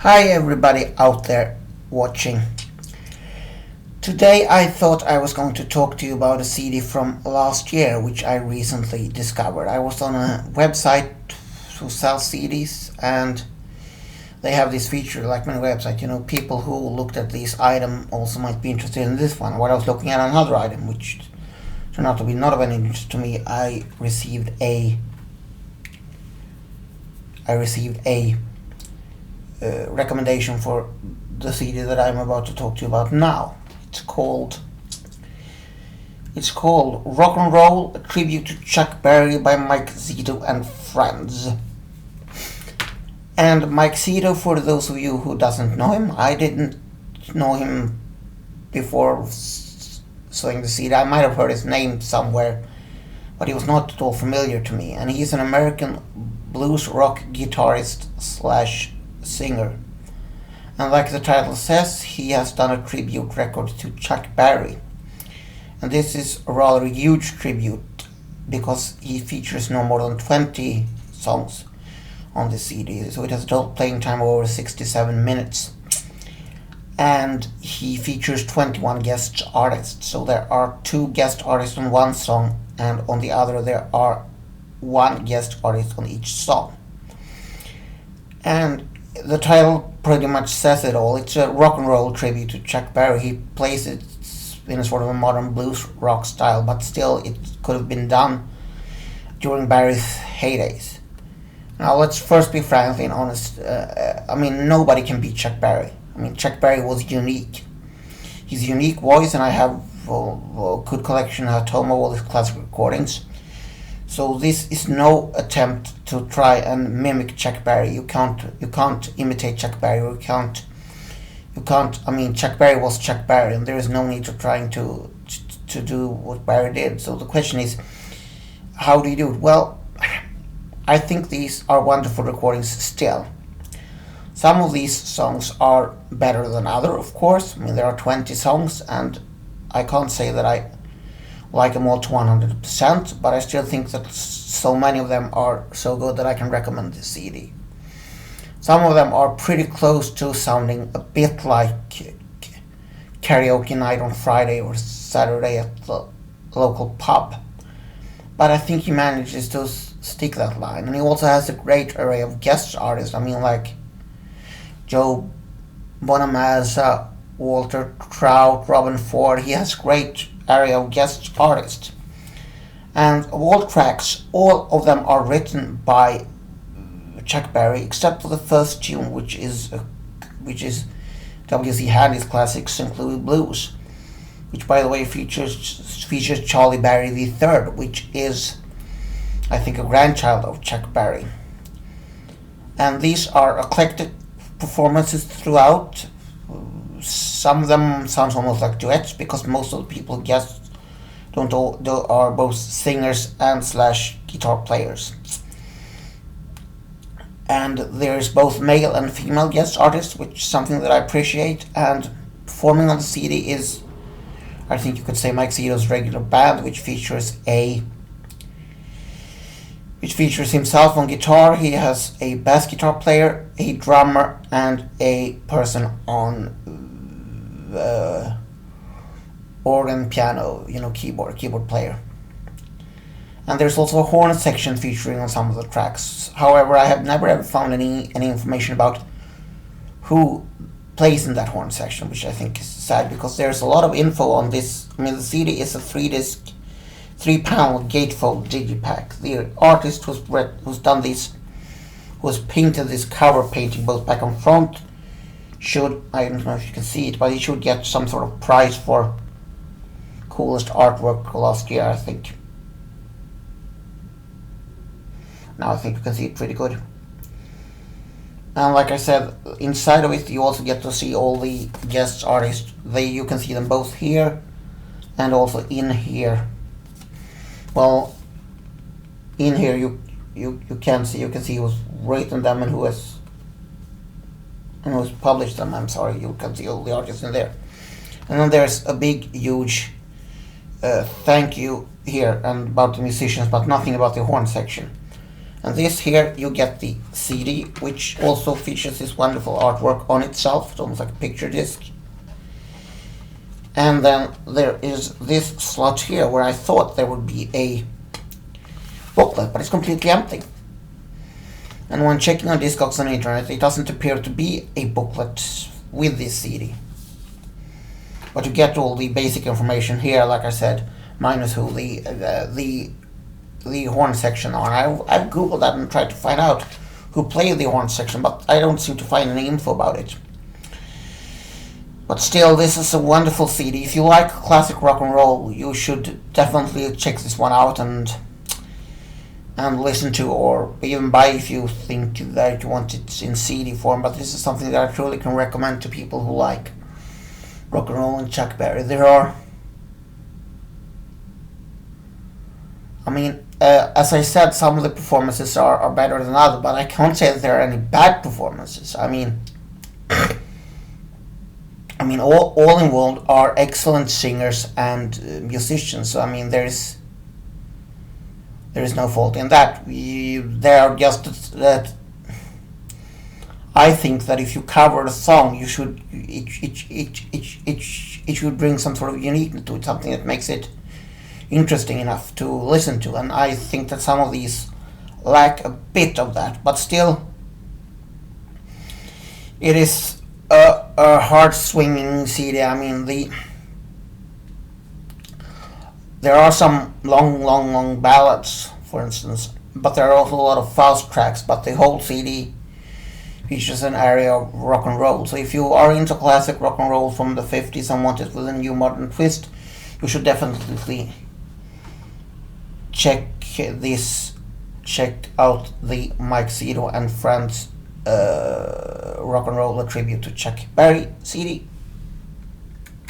Hi everybody out there watching. Today I thought I was going to talk to you about a CD from last year which I recently discovered. I was on a website who sells CDs and they have this feature like many websites, people who looked at this item also might be interested in this one. While I was looking at another item which turned out to be not of any interest to me, I received a recommendation for the CD that I'm about to talk to you about now. It's called Rock and Roll, a tribute to Chuck Berry by Mike Zito and Friends. And Mike Zito, for those of you who doesn't know him, I didn't know him before seeing the CD. I might have heard his name somewhere, but he was not at all familiar to me. And he's an American blues rock guitarist slash singer, and like the title says, he has done a tribute record to Chuck Berry, and this is a rather huge tribute because he features no more than 20 songs on the CD, so it has a total playing time of over 67 minutes, and he features 21 guest artists. So there are 2 guest artists on one song, and on the other there are 1 guest artist on each song. And the title pretty much says it all. It's a rock and roll tribute to Chuck Berry. He plays it in a sort of a modern blues rock style, but still it could have been done during Berry's heydays. Now let's first be frankly and honest. Nobody can beat Chuck Berry. Chuck Berry was unique. His unique voice, and I have a good collection at home of all his classic recordings. So this is no attempt to try and mimic Chuck Berry. You can't imitate Chuck Berry. Chuck Berry was Chuck Berry, and there is no need to trying to do what Berry did. So the question is, how do you do it? Well, I think these are wonderful recordings still. Some of these songs are better than others, of course. There are 20 songs, and I can't say that I like them all to 100%, but I still think that so many of them are so good that I can recommend this CD. Some of them are pretty close to sounding a bit like karaoke night on Friday or Saturday at the local pub, but I think he manages to stick that line. And he also has a great array of guest artists. Like Joe Bonamassa, Walter Trout, Robin Ford. He has great area of guest artists, and of all tracks, all of them are written by Chuck Berry except for the first tune, which is W.C. Handy's classic St. Louis Blues, which by the way features Charlie Berry III, which is I think a grandchild of Chuck Berry. And these are eclectic performances throughout. Some of them sounds almost like duets because most of the people guessed are both singers and slash guitar players. And there's both male and female guest artists, which is something that I appreciate. And performing on the CD is, I think you could say, Mike Zito's regular band, which features himself on guitar. He has a bass guitar player, a drummer, and a person on organ, piano, keyboard player. And there's also a horn section featuring on some of the tracks. However, I have never ever found any information about who plays in that horn section, which I think is sad because there's a lot of info on this. The CD is a 3-disc, 3-panel gatefold digipack. The artist who's done this, who's painted this cover painting both back and front, I don't know if you can see it, but he should get some sort of prize for coolest artwork last year, I think. Now I think you can see it pretty good. And like I said, inside of it you also get to see all the guest artists. You can see them both here and also in here. Well, in here you can see who's written them and who has published them. You can see all the artists in there. And then there's a big, huge thank you here and about the musicians, but nothing about the horn section. And this here, you get the CD, which also features this wonderful artwork on itself. It's almost like a picture disc. And then there is this slot here where I thought there would be a booklet, but it's completely empty. And when checking on Discogs on the internet, it doesn't appear to be a booklet with this CD. But you get all the basic information here, like I said, minus who the horn section are. I've googled that and tried to find out who played the horn section, but I don't seem to find any info about it. But still, this is a wonderful CD. If you like classic rock and roll, you should definitely check this one out and listen to, or even buy if you think that you want it in CD form. But this is something that I truly can recommend to people who like rock and roll and Chuck Berry. There are, as I said, some of the performances are better than others, but I can't say that there are any bad performances. All involved are excellent singers and musicians. So there is no fault in that. There are just that. I think that if you cover a song, you should it should bring some sort of uniqueness to it, something that makes it interesting enough to listen to. And I think that some of these lack a bit of that, but still, it is a hard swinging CD. There are some long ballads, for instance, but there are also a lot of fast tracks. But the whole CD features an area of rock and roll. So if you are into classic rock and roll from the 50s and want it with a new modern twist, you should definitely check out the Mike Zito and Friends rock and roll tribute to Chuck Berry CD.